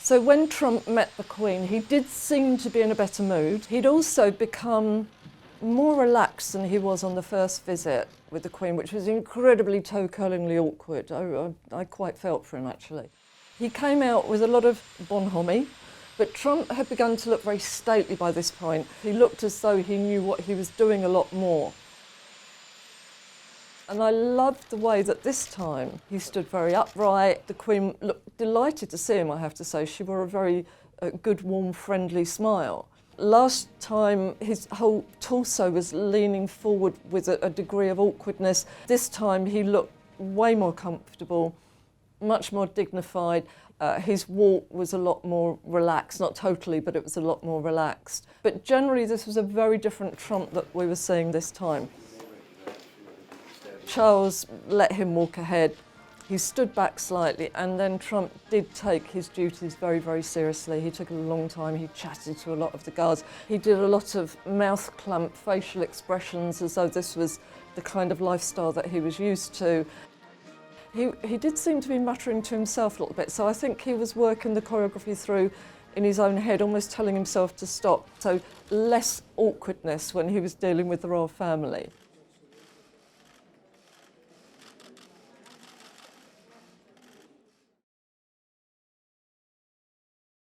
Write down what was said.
So when Trump met the Queen, he did seem to be in a better mood. He'd also become more relaxed than he was on the first visit with the Queen, which was incredibly toe-curlingly awkward. I quite felt for him, actually. He came out with a lot of bonhomie, but Trump had begun to look very stately by this point. He looked as though he knew what he was doing a lot more. And I loved the way that this time he stood very upright. The Queen looked delighted to see him, I have to say. She wore a very good, warm, friendly smile. Last time his whole torso was leaning forward with a degree of awkwardness. This time he looked way more comfortable, much more dignified. His walk was a lot more relaxed, not totally, but it was a lot more relaxed. But generally this was a very different Trump that we were seeing this time. Charles let him walk ahead. He stood back slightly, and then Trump did take his duties very, very seriously. He took a long time. He chatted to a lot of the guards. He did a lot of mouth clamp facial expressions as though this was the kind of lifestyle that he was used to. He did seem to be muttering to himself a little bit, so I think he was working the choreography through in his own head, almost telling himself to stop. So less awkwardness when he was dealing with the royal family.